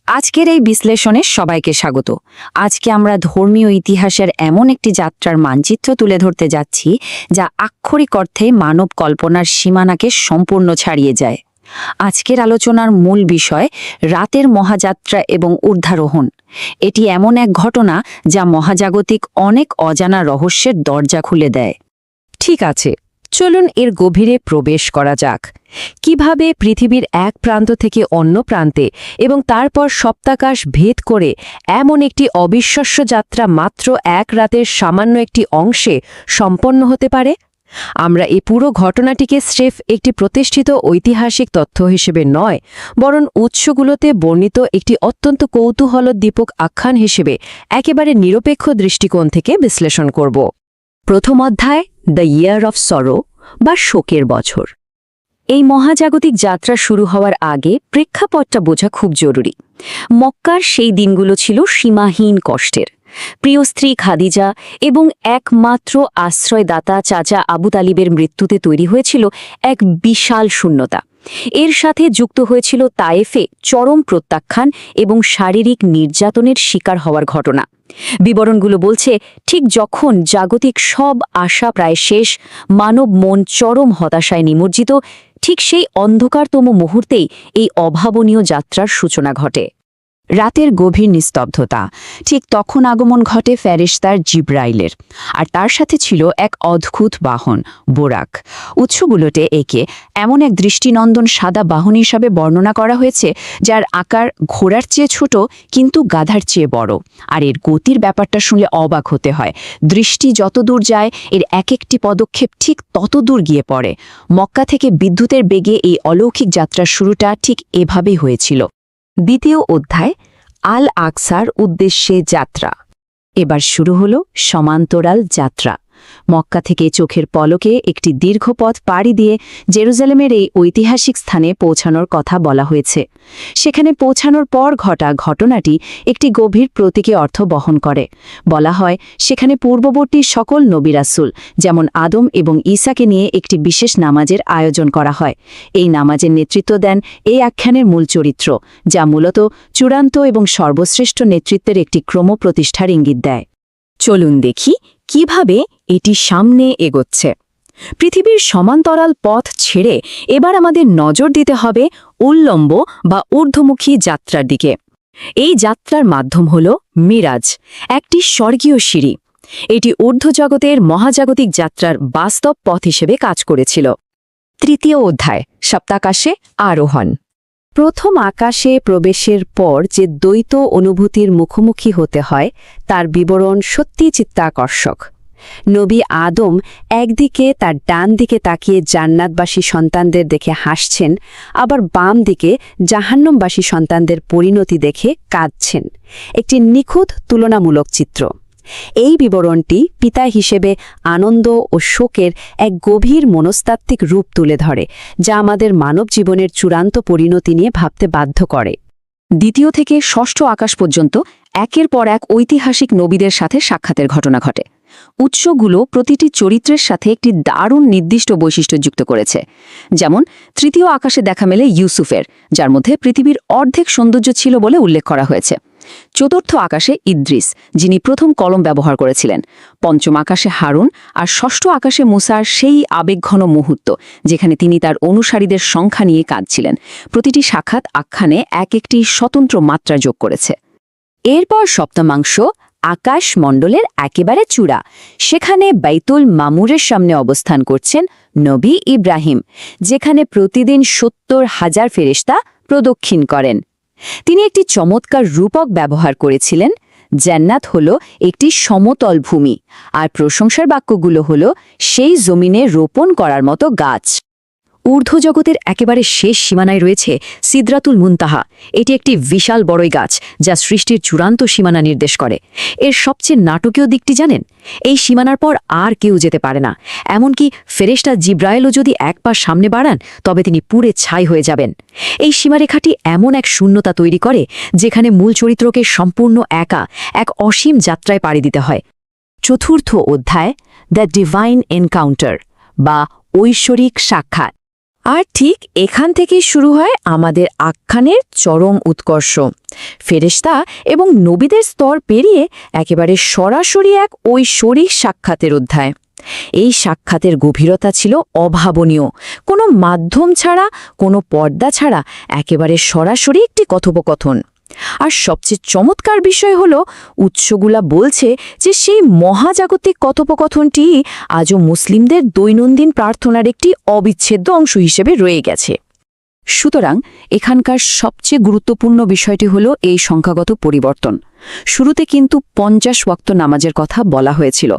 আজকের এই বিশ্লেষণে সবাইকে স্বাগত। আজকে আমরা ধর্মীয় ইতিহাসের এমন একটি যাত্রার মানচিত্র তুলে ধরতে যাচ্ছি যা আক্ষরিক অর্থে মানব কল্পনার সীমানাকে সম্পূর্ণ ছাড়িয়ে যায়। আজকের আলোচনার মূল বিষয় রাতের মহাযাত্রা এবং ঊর্ধ্বারোহণ। এটি এমন এক ঘটনা যা মহাজাগতিক অনেক অজানা রহস্যের দরজা খুলে দেয়। ঠিক আছে, চলুন এর গভীরে প্রবেশ করা যাক। কিভাবে পৃথিবীর এক প্রান্ত থেকে অন্য প্রান্তে এবং তারপর সপ্তাকাশ ভেদ করে এমন একটি অবিশ্বাস্য যাত্রা মাত্র এক রাতের সামান্য একটি অংশে সম্পন্ন হতে পারে। আমরা এই পুরো ঘটনাটিকে স্রেফ একটি প্রতিষ্ঠিত ঐতিহাসিক তথ্য হিসেবে নয়, বরং উৎসগুলোতে বর্ণিত একটি অত্যন্ত কৌতূহলোদ্দীপক আখ্যান হিসেবে একেবারে নিরপেক্ষ দৃষ্টিকোণ থেকে বিশ্লেষণ করব। প্রথম অধ্যায়, দ্য ইয়ার অফ সরো বা শোকের বছর। এই মহাজাগতিক যাত্রা শুরু হওয়ার আগে প্রেক্ষাপটটা বোঝা খুব জরুরি। মক্কার সেই দিনগুলো ছিল সীমাহীন কষ্টের। প্রিয় স্ত্রী খাদিজা এবং একমাত্র আশ্রয়দাতা চাচা আবু তালিবের মৃত্যুতে তৈরি হয়েছিল এক বিশাল শূন্যতা। এর সাথে যুক্ত হয়েছিল তায়েফে চরম প্রত্যাখ্যান এবং শারীরিক নির্যাতনের শিকার হওয়ার ঘটনা। বিবরণগুলো বলছে, ঠিক যখন জাগতিক সব আশা প্রায় শেষ, মানব মন চরম হতাশায় নিমজ্জিত, ঠিক সেই অন্ধকারতম মুহূর্তেই এই অভাবনীয় যাত্রার সূচনা ঘটে। রাতের গভীর নিস্তব্ধতা, ঠিক তখন আগমন ঘটে ফেরেশতার জিব্রাইলের, আর তার সাথে ছিল এক অদ্ভুত বাহন, বোরাক। উৎসগুলোতে একে এমন এক দৃষ্টিনন্দন সাদা বাহন হিসাবে বর্ণনা করা হয়েছে যার আকার ঘোড়ার চেয়ে ছোট কিন্তু গাধার চেয়ে বড়। আর এর গতির ব্যাপারটা শুনলে অবাক হতে হয়। দৃষ্টি যত দূর যায় এর এক একটি পদক্ষেপ ঠিক তত দূর গিয়ে পড়ে। মক্কা থেকে বিদ্যুতের বেগে এই অলৌকিক যাত্রার শুরুটা ঠিক এভাবেই হয়েছিল। দ্বিতীয় অধ্যায়, আল আকসার উদ্দেশ্যে যাত্রা। এবার শুরু হলো সমান্তরাল যাত্রা। মক্কা থেকে চোখের পলকে একটি দীর্ঘ পথ পাড়ি দিয়ে জেরুজালেমের এই ঐতিহাসিক স্থানে পৌঁছানোর কথা বলা হয়েছে। সেখানে পৌঁছানোর পর ঘটা ঘটনাটি একটি গভীর প্রতীকী অর্থ বহন করে। বলা হয়, সেখানে পূর্ববর্তী সকল নবী রাসূল যেমন আদম এবং ঈসাকে নিয়ে একটি বিশেষ নামাজের আয়োজন করা হয়। এই নামাজের নেতৃত্ব দেন এই আখ্যানের মূল চরিত্র, যা মূলত চূড়ান্ত এবং সর্বশ্রেষ্ঠ নেতৃত্বের একটি ক্রম প্রতিষ্ঠার ইঙ্গিত দেয়। চলুন দেখি কিভাবে এটি সামনে এগোচ্ছে। পৃথিবীর সমান্তরাল পথ ছেড়ে এবার আমাদের নজর দিতে হবে উল্লম্ব বা ঊর্ধ্বমুখী যাত্রার দিকে। এই যাত্রার মাধ্যম হল মিরাজ, একটি স্বর্গীয় সিঁড়ি। এটি ঊর্ধ্বজগতের মহাজাগতিক যাত্রার বাস্তব পথ হিসেবে কাজ করেছিল। তৃতীয় অধ্যায়, সপ্তাকাশে আরোহণ। প্রথম আকাশে প্রবেশের পর যে দ্বৈত অনুভূতির মুখোমুখি হতে হয় তার বিবরণ সত্যি চিত্তাকর্ষক। নবী আদম একদিকে তার ডান দিকে তাকিয়ে জান্নাতবাসী সন্তানদের দেখে হাসছেন, আবার বাম দিকে জাহান্নামবাসী সন্তানদের পরিণতি দেখে কাঁদছেন। একটি নিখুঁত তুলনামূলক চিত্র। এই বিবরণটি পিতা হিসেবে আনন্দ ও শোকের এক গভীর মনস্তাত্ত্বিক রূপ তুলে ধরে, যা আমাদের মানব জীবনের চূড়ান্ত পরিণতি নিয়ে ভাবতে বাধ্য করে। দ্বিতীয় থেকে ষষ্ঠ আকাশ পর্যন্ত একের পর এক ঐতিহাসিক নবীদের সাথে সাক্ষাতের ঘটনা ঘটে। উৎসগুলো প্রতিটি চরিত্রের সাথে একটি দারুণ নির্দিষ্ট বৈশিষ্ট্য যুক্ত করেছে। যেমন তৃতীয় আকাশে দেখা মেলে ইউসুফের, যার মধ্যে পৃথিবীর অর্ধেক সৌন্দর্য ছিল বলে উল্লেখ করা হয়েছে। চতুর্থ আকাশে ইদ্রিস, যিনি প্রথম কলম ব্যবহার করেছিলেন। পঞ্চম আকাশে হারুন, আর ষষ্ঠ আকাশে মুসার সেই আবেগঘন মুহূর্ত যেখানে তিনি তার অনুসারীদের সংখ্যা নিয়ে কাঁদছিলেন। প্রতিটি সাক্ষাৎ আখ্যানে এক একটি স্বতন্ত্র মাত্রা যোগ করেছে। এরপর সপ্তমাংশ, আকাশ মণ্ডলের একেবারে চূড়া। সেখানে বাইতুল মামুরের সামনে অবস্থান করছেন নবী ইব্রাহিম, যেখানে প্রতিদিন ৭০,০০০ ফেরেশতা প্রদক্ষিণ করেন। তিনি একটি চমৎকার রূপক ব্যবহার করেছিলেন। জান্নাত হল একটি সমতল ভূমি, আর প্রশংসার বাক্যগুলো হল সেই জমিনে রোপণ করার মতো গাছ। ঊর্ধ্বজগতের একেবারে শেষ সীমানায় রয়েছে সিদরাতুল মুনতাহা। এটি একটি বিশাল বড়ই গাছ যা সৃষ্টির চূড়ান্ত সীমানা নির্দেশ করে। এর সবচেয়ে নাটকীয় দিকটি জানেন? এই সীমানার পর আর কেউ যেতে পারে না। এমনকি ফেরেশতা জিব্রায়েলও যদি এক পা সামনে বাড়ান তবে তিনি পুড়ে ছাই হয়ে যাবেন। এই সীমারেখাটি এমন এক শূন্যতা তৈরি করে যেখানে মূল চরিত্রকে সম্পূর্ণ একা এক অসীম যাত্রায় পাড়ি দিতে হয়। চতুর্থ অধ্যায়, দ্য ডিভাইন এনকাউন্টার বা ঐশ্বরিক সাক্ষাৎ। আর ঠিক এখান থেকেই শুরু হয় আমাদের আখ্যানের চরম উৎকর্ষ। ফেরেশতা এবং নবীদের স্তর পেরিয়ে একেবারে সরাসরি এক ঐশ্বরিক সাক্ষাতের অধ্যায়। এই সাক্ষাতের গভীরতা ছিল অভাবনীয়, কোনো মাধ্যম ছাড়া, কোনো পর্দা ছাড়া, একেবারে সরাসরি একটি কথোপকথন। আর সবচেয়ে চমৎকার বিষয় হলো উৎসগুলা বলছে যে সেই মহাজাগতিক কথোপকথনটি আজও মুসলিমদের দৈনন্দিন প্রার্থনার একটি অবিচ্ছেদ্য অংশ হিসেবে রয়ে গেছে। সুতরাং এখানকার সবচেয়ে গুরুত্বপূর্ণ বিষয়টি হলো এই সংখ্যাগত পরিবর্তন। শুরুতে কিন্তু 50 ওয়াক্ত নামাজের কথা বলা হয়েছিল,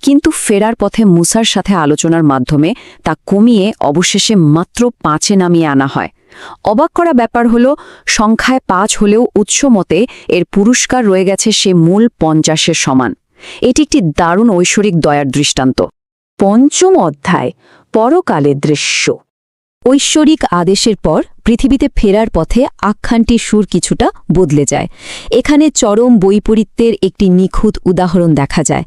কিন্তু ফেরার পথে মুসার সাথে আলোচনার মাধ্যমে তা কমিয়ে অবশেষে মাত্র 5-এ নামিয়ে আনা হয়। অবাক করা ব্যাপার হলো সংখ্যায় 5 হলেও উৎস মতে এর পুরস্কার রয়ে গেছে সে মূল 50-এর সমান। এটি একটি দারুণ ঐশ্বরিক দয়ার দৃষ্টান্ত। পঞ্চম অধ্যায়, পরকালের দৃশ্য। ঐশ্বরিক আদেশের পর পৃথিবীতে ফেরার পথে আখ্যানটির সুর কিছুটা বদলে যায়। এখানে চরম বৈপরীত্যের একটি নিখুঁত উদাহরণ দেখা যায়।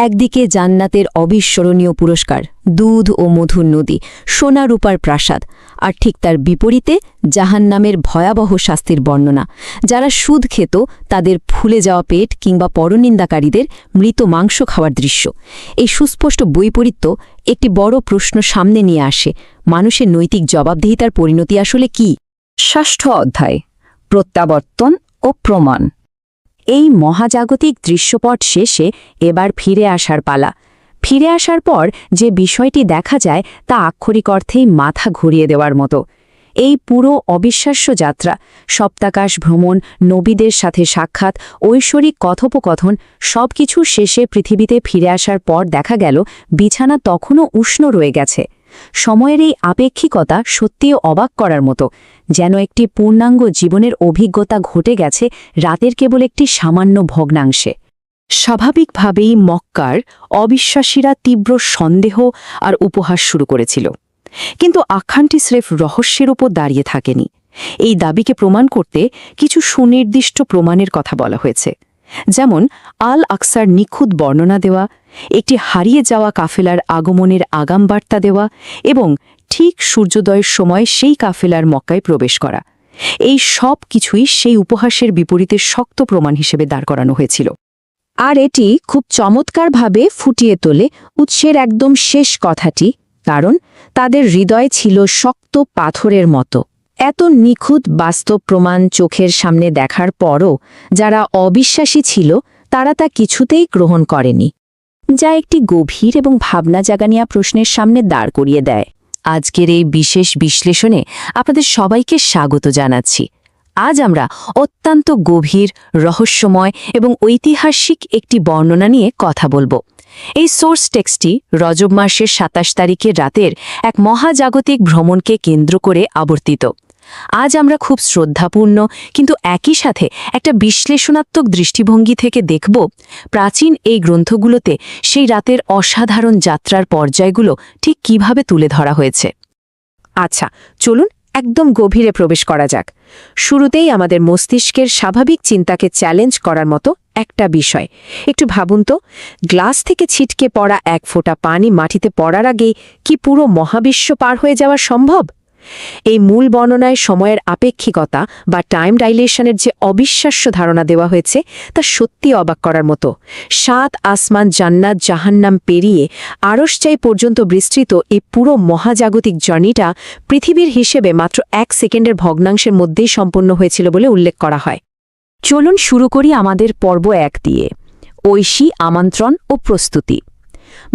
একদিকে জান্নাতের অবিস্মরণীয় পুরস্কার, দুধ ও মধুর নদী, সোনা রূপার প্রাসাদ, আর ঠিক তার বিপরীতে জাহান্নামের ভয়াবহ শাস্তির বর্ণনা। যারা সুদ খেত তাদের ফুলে যাওয়া পেট কিংবা পরনিন্দাকারীদের মৃত মাংস খাওয়ার দৃশ্য। এই সুস্পষ্ট বৈপরীত্য একটি বড় প্রশ্ন সামনে নিয়ে আসে: মানুষের নৈতিক জবাবদিহিতার পরিণতি আসলে কি? ষষ্ঠ অধ্যায়, প্রত্যাবর্তন ও প্রমাণ। এই মহাজাগতিক দৃশ্যপট শেষে এবার ফিরে আসার পালা। ফিরে আসার পর যে বিষয়টি দেখা যায় তা আক্ষরিক অর্থেই মাথা ঘুরিয়ে দেওয়ার মতো। এই পুরো অবিশ্বাস্য যাত্রা, সপ্তাকাশ ভ্রমণ, নবীদের সাথে সাক্ষাৎ, ঐশ্বরিক কথোপকথন, সবকিছু শেষে পৃথিবীতে ফিরে আসার পর দেখা গেল বিছানা তখনও উষ্ণ রয়ে গেছে। সময়ের এই আপেক্ষিকতা সত্যিই অবাক করার মতো, যেন একটি পূর্ণাঙ্গ জীবনের অভিজ্ঞতা ঘটে গেছে রাতের কেবল একটি সামান্য ভগ্নাংশে। স্বাভাবিকভাবেই মক্কার অবিশ্বাসীরা তীব্র সন্দেহ আর উপহাস শুরু করেছিল, কিন্তু আখ্যানটি স্রেফ রহস্যের উপর দাঁড়িয়ে থাকেনি। এই দাবিকে প্রমাণ করতে কিছু সুনির্দিষ্ট প্রমাণের কথা বলা হয়েছে, যেমন আল আকসার নিখুঁত বর্ণনা দেওয়া, একটি হারিয়ে যাওয়া কাফেলার আগমনের আগাম বার্তা দেওয়া এবং ঠিক সূর্যোদয়ের সময় সেই কাফেলার মক্কায় প্রবেশ করা। এই সব কিছুই সেই উপহাসের বিপরীতে শক্ত প্রমাণ হিসেবে দাঁড় করানো হয়েছিল। আর এটি খুব চমৎকারভাবে ফুটিয়ে তোলে উৎসের একদম শেষ কথাটি, কারণ তাদের হৃদয় ছিল শক্ত পাথরের মতো। এত নিখুঁত বাস্তব প্রমাণ চোখের সামনে দেখার পরও যারা অবিশ্বাসী ছিল তারা তা কিছুতেই গ্রহণ করেনি, যা একটি গভীর এবং ভাবনা জাগানিয়া প্রশ্নের সামনে দাঁড় করিয়ে দেয়। আজকের এই বিশেষ বিশ্লেষণে আপনাদের সবাইকে স্বাগত জানাচ্ছি। আজ আমরা অত্যন্ত গভীর, রহস্যময় এবং ঐতিহাসিক একটি বর্ণনা নিয়ে কথা বলবো। এই সোর্স টেক্সটটি রজব মাসের 27 তারিখের রাতের এক মহাজাগতিক ভ্রমণকে কেন্দ্র করে আবর্তিত। আজ আমরা খুব শ্রদ্ধাপূর্ণ কিন্তু একই সাথে একটা বিশ্লেষণাত্মক দৃষ্টিভঙ্গি থেকে দেখব প্রাচীন এই গ্রন্থগুলোতে সেই রাতের অসাধারণ যাত্রার পর্যায়গুলো ঠিক কিভাবে তুলে ধরা হয়েছে। আচ্ছা, চলুন একদম গভীরে প্রবেশ করা যাক। শুরুতেই আমাদের মস্তিষ্কের স্বাভাবিক চিন্তাকে চ্যালেঞ্জ করার মতো একটা বিষয়। একটু ভাবুন তো, গ্লাস থেকে ছিটকে পড়া এক ফোঁটা পানি মাটিতে পড়ার আগেই কি পুরো মহাবিশ্ব পার হয়ে যাওয়া সম্ভব? এই মূল বর্ণনায় সময়ের আপেক্ষিকতা বা টাইম ডাইলেশনের যে অবিশ্বাস্য ধারণা দেওয়া হয়েছে তা সত্যি অবাক করার মতো। 7 আসমান, জান্নাত, জাহান্নাম পেরিয়ে আরশচাই পর্যন্ত বিস্তৃত এই পুরো মহাজাগতিক জার্নিটা পৃথিবীর হিসেবে মাত্র 1 সেকেন্ডের ভগ্নাংশের মধ্যেই সম্পন্ন হয়েছিল বলে উল্লেখ করা হয়। চলুন শুরু করি আমাদের পর্ব 1 দিয়ে, ঐশী আমন্ত্রণ ও প্রস্তুতি।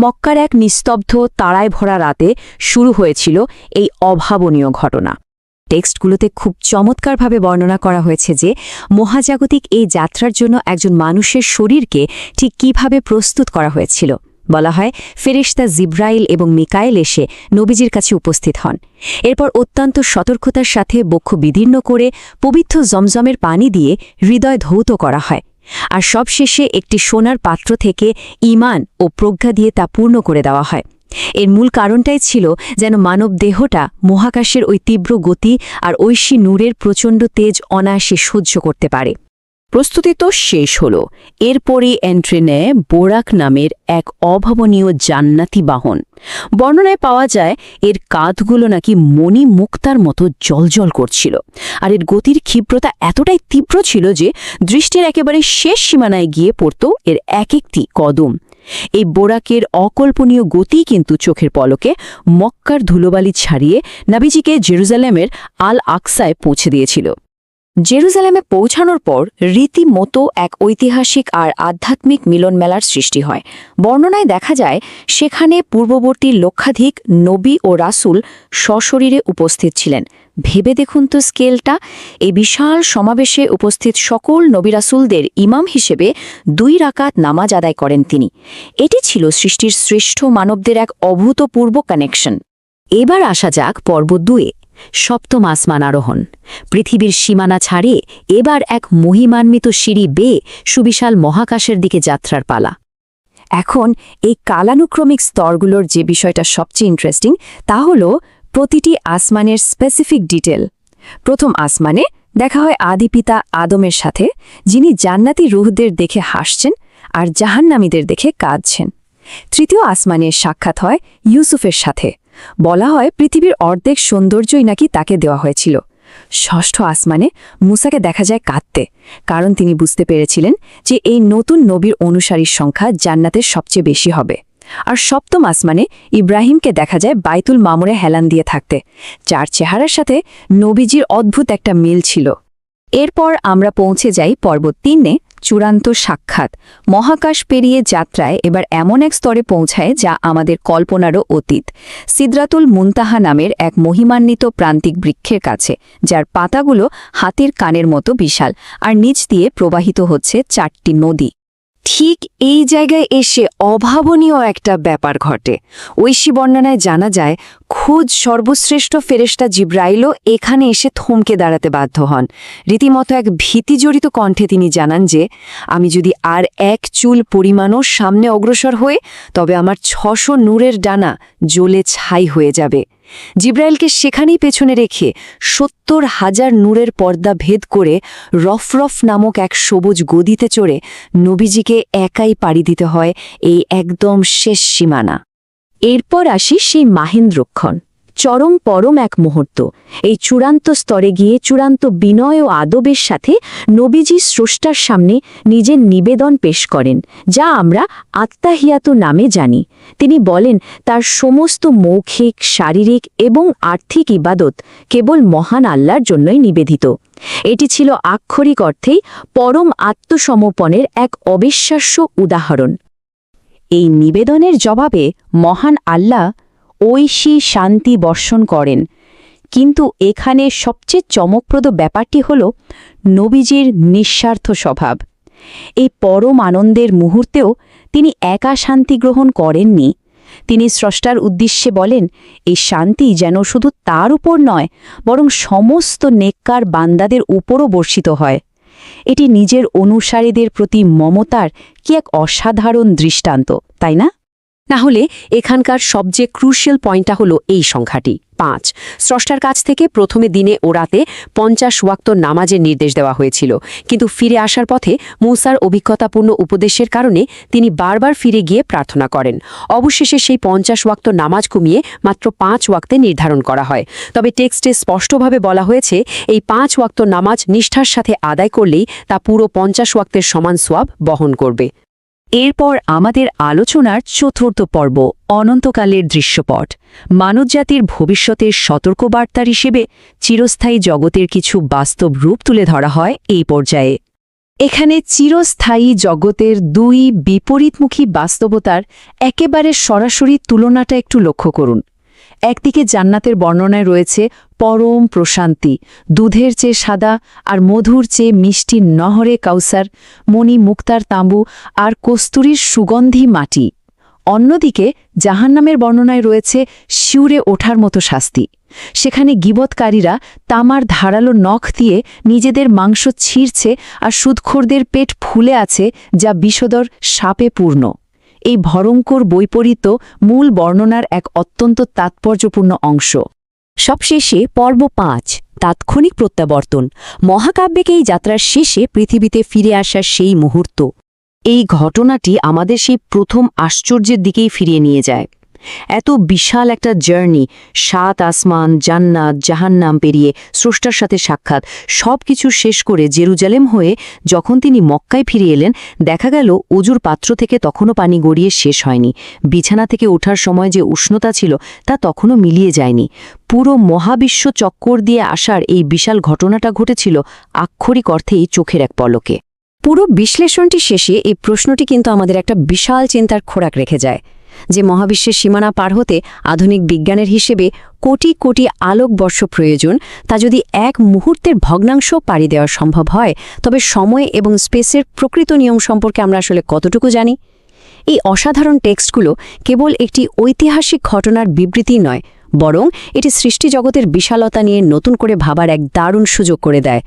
মক্কার এক নিস্তব্ধ তারায় ভরা রাতে শুরু হয়েছিল এই অভাবনীয় ঘটনা। টেক্সটগুলোতে খুব চমৎকারভাবে বর্ণনা করা হয়েছে যে মহাজাগতিক এই যাত্রার জন্য একজন মানুষের শরীরকে ঠিক কিভাবে প্রস্তুত করা হয়েছিল। বলা হয় ফেরেশতা জিব্রাইল এবং মিকায়েল এসে নবীজির কাছে উপস্থিত হন। এরপর অত্যন্ত সতর্কতার সাথে বক্ষ বিদীর্ণ করে পবিত্র জমজমের পানি দিয়ে হৃদয় ধৌত করা হয়, আর সবশেষে একটি সোনার পাত্র থেকে ঈমান ও প্রজ্ঞা দিয়ে তা পূর্ণ করে দেওয়া হয়। এর মূল কারণটাই ছিল যেন মানব দেহটা মহাকাশের ওই তীব্র গতি আর ঐশী নূরের প্রচণ্ড তেজ অনায়াসে সহ্য করতে পারে। প্রস্তুতি তো শেষ হলো। এরপরই এন্ট্রি নেয় বোরাক নামের এক অভাবনীয় জান্নাতি বাহন। বর্ণনায় পাওয়া যায় এর কাঁধগুলো নাকি মণি মুক্তার মতো জ্বলজ্বল করছিল, আর এর গতির ক্ষিপ্রতা এতটাই তীব্র ছিল যে দৃষ্টির একেবারে শেষ সীমানায় গিয়ে পড়ত এর এক একটি কদম। এই বোরাকের অকল্পনীয় গতি কিন্তু চোখের পলকে মক্কার ধুলোবালি ছাড়িয়ে নবীজিকে জেরুজালেমের আল আকসায় পৌঁছে দিয়েছিল। জেরুজালেমে পৌঁছানোর পর রীতিমতো এক ঐতিহাসিক আর আধ্যাত্মিক মিলনমেলার সৃষ্টি হয়। বর্ণনায় দেখা যায় সেখানে পূর্ববর্তী লক্ষাধিক নবী ও রাসূল সশরীরে উপস্থিত ছিলেন। ভেবে দেখুন তো স্কেলটা। এই বিশাল সমাবেশে উপস্থিত সকল নবী রাসূলদের ইমাম হিসেবে 2 রাকাত নামাজ আদায় করেন তিনি। এটি ছিল সৃষ্টির শ্রেষ্ঠ মানবদের এক অভূতপূর্ব কানেকশন। এবার আসা যাক পর্ব 2-এ, সপ্তম আসমান আরোহণ। পৃথিবীর সীমানা ছাড়িয়ে এবার এক মহিমান্বিত সিঁড়ি বেয়ে সুবিশাল মহাকাশের দিকে যাত্রার পালা। এখন এই কালানুক্রমিক স্তরগুলোর যে বিষয়টা সবচেয়ে ইন্টারেস্টিং তা হল প্রতিটি আসমানের স্পেসিফিক ডিটেল। প্রথম আসমানে দেখা হয় আদিপিতা আদমের সাথে, যিনি জান্নাতি রুহদের দেখে হাসছেন আর জাহান্নামীদের দেখে কাঁদছেন। তৃতীয় আসমানে সাক্ষাৎ হয় ইউসুফের সাথে। বলা হয় পৃথিবীর অর্ধেক সৌন্দর্যই নাকি তাকে দেওয়া হয়েছিল। ষষ্ঠ আসমানে মুসাকে দেখা যায় কাঁদতে, কারণ তিনি বুঝতে পেরেছিলেন যে এই নতুন নবীর অনুসারীর সংখ্যা জান্নাতের সবচেয়ে বেশি হবে। আর সপ্তম আসমানে ইব্রাহিমকে দেখা যায় বাইতুল মামুরে হেলান দিয়ে থাকতে, যার চেহারার সাথে নবীজির অদ্ভুত একটা মিল ছিল। এরপর আমরা পৌঁছে যাই পর্ব 3-এ, চূড়ান্ত সাক্ষাৎ। মহাকাশ পেরিয়ে যাত্রায় এবার এমন এক স্তরে পৌঁছায় যা আমাদের কল্পনারও অতীত। সিদরাতুল মুনতাহা নামের এক মহিমান্বিত প্রান্তিক বৃক্ষের কাছে, যার পাতাগুলো হাতির কানের মতো বিশাল, আর নিচ দিয়ে প্রবাহিত হচ্ছে 4টি নদী। ঠিক এই জায়গায় এসে অভাবনীয় একটা ব্যাপার ঘটে। ঐশী বর্ণনায় জানা যায় খোদ সর্বশ্রেষ্ঠ ফেরেশতা জিবরাইলও এখানে এসে থমকে দাঁড়াতে বাধ্য হন। রীতিমতো এক ভীতিজড়িত কণ্ঠে তিনি জানান যে, আমি যদি আর এক চুল পরিমাণও সামনে অগ্রসর হয়ে, তবে আমার 600 নূরের ডানা জ্বলে ছাই হয়ে যাবে। জিবরাইলকে সেখানেই পেছনে রেখে 70,000 নূরের পর্দা ভেদ করে রফরফ নামক এক সবুজ গদিতে চড়ে নবীজিকে একাই পাড়ি দিতে হয় এই একদম শেষ সীমানা। এরপর আসি সেই মাহেন্দ্রক্ষণ, চরম পরম এক মুহূর্ত। এই চূড়ান্ত স্তরে গিয়ে চূড়ান্ত বিনয় ও আদবের সাথে নবীজি স্রষ্টার সামনে নিজের নিবেদন পেশ করেন, যা আমরা আত্মাহিয়াতু নামে জানি। তিনি বলেন তার সমস্ত মৌখিক, শারীরিক এবং আর্থিক ইবাদত কেবল মহান আল্লাহর জন্যই নিবেদিত। এটি ছিল আক্ষরিক অর্থেই পরম আত্মসমর্পণের এক অবিশ্বাস্য উদাহরণ। এই নিবেদনের জবাবে মহান আল্লাহ ঐশী শান্তি বর্ষণ করেন। কিন্তু এখানে সবচেয়ে চমকপ্রদ ব্যাপারটি হল নবীজির নিঃস্বার্থ স্বভাব। এই পরম আনন্দের মুহূর্তেও তিনি একা শান্তি গ্রহণ করেননি। তিনি স্রষ্টার উদ্দেশ্যে বলেন, এই শান্তি যেন শুধু তার উপর নয়, বরং সমস্ত নেককার বান্দাদের উপরও বর্ষিত হয়। এটি নিজের অনুসারীদের প্রতি মমতার কি এক অসাধারণ দৃষ্টান্ত, তাই না? তাহলে এখানকার সবচেয়ে ক্রুশিয়াল পয়েন্টটা হলো এই সংখ্যাটি 5। স্রষ্টার কাছ থেকে প্রথমে দিনে ও রাতে 50 ওয়াক্ত নামাজের নির্দেশ দেওয়া হয়েছিল, কিন্তু ফিরে আসার পথে মূসার অভিজ্ঞতাপূর্ণ উপদেশের কারণে তিনি বারবার ফিরে গিয়ে প্রার্থনা করেন। অবশেষে সেই 50 ওয়াক্ত নামাজ কমিয়ে মাত্র 5 ওয়াক্তে নির্ধারণ করা হয়। তবে টেক্সটে স্পষ্টভাবে বলা হয়েছে এই 5 ওয়াক্ত নামাজ নিষ্ঠার সাথে আদায় করলেই তা পুরো 50 ওয়াক্তের সমান সোয়াব বহন করবে। এরপর আমাদের আলোচনার চতুর্থ পর্ব, অনন্তকালের দৃশ্যপট। মানবজাতির ভবিষ্যতের সতর্কবার্তার হিসেবে চিরস্থায়ী জগতের কিছু বাস্তব রূপ তুলে ধরা হয় এই পর্যায়ে। এখানে চিরস্থায়ী জগতের 2 বিপরীতমুখী বাস্তবতার একেবারে সরাসরি তুলনাটা একটু লক্ষ্য করুন। একদিকে জান্নাতের বর্ণনায় রয়েছে পরম প্রশান্তি, দুধের চেয়ে সাদা আর মধুর চেয়ে মিষ্টি নহরে কাউসার, মণি মুক্তার তাঁবু আর কস্তুরীর সুগন্ধি মাটি। অন্যদিকে জাহান্নামের বর্ণনায় রয়েছে শিউরে ওঠার মতো শাস্তি। সেখানে গীবতকারীরা তামার ধারালো নখ দিয়ে নিজেদের মাংস ছিঁড়ছে আর সুদখোরদের পেট ফুলে আছে, যা বিষধর সাপে পূর্ণ। এই ভয়ঙ্কর বৈপরীত্য মূল বর্ণনার এক অত্যন্ত তাৎপর্যপূর্ণ অংশ। সবশেষে পর্ব ৫ তাৎক্ষণিক প্রত্যাবর্তন মহাকাব্যিক এই যাত্রার শেষে পৃথিবীতে ফিরে আসার সেই মুহূর্ত। এই ঘটনাটি আমাদের সেই প্রথম আশ্চর্যের দিকেই ফিরিয়ে নিয়ে যায়। এত বিশাল একটা জার্নি, ৭ আসমান, জান্নাত, জাহান্নাম পেরিয়ে স্রষ্টার সাথে সাক্ষাৎ, সব কিছু শেষ করে জেরুজালেম হয়ে যখন তিনি মক্কায় ফিরে এলেন, দেখা গেল অজুর পাত্র থেকে তখনও পানি গড়িয়ে শেষ হয়নি। বিছানা থেকে ওঠার সময় যে উষ্ণতা ছিল তা তখনও মিলিয়ে যায়নি। পুরো মহাবিশ্ব চক্কর দিয়ে আসার এই বিশাল ঘটনাটা ঘটেছিল আক্ষরিক অর্থেই চোখের এক পলকে। পুরো বিশ্লেষণটি শেষে এই প্রশ্নটি কিন্তু আমাদের একটা বিশাল চিন্তার খোরাক রেখে যায় যে মহাবিশ্বের সীমানা পার হতে আধুনিক বিজ্ঞানের হিসেবে কোটি কোটি আলোকবর্ষ প্রয়োজন, তা যদি এক মুহূর্তের ভগ্নাংশ পাড়ি দেওয়া সম্ভব হয়, তবে সময় এবং স্পেসের প্রকৃত নিয়ম সম্পর্কে আমরা আসলে কতটুকু জানি? এই অসাধারণ টেক্সটগুলো কেবল একটি ঐতিহাসিক ঘটনার বিবৃতি নয়, বরং এটি সৃষ্টিজগতের বিশালতা নিয়ে নতুন করে ভাবার এক দারুণ সুযোগ করে দেয়।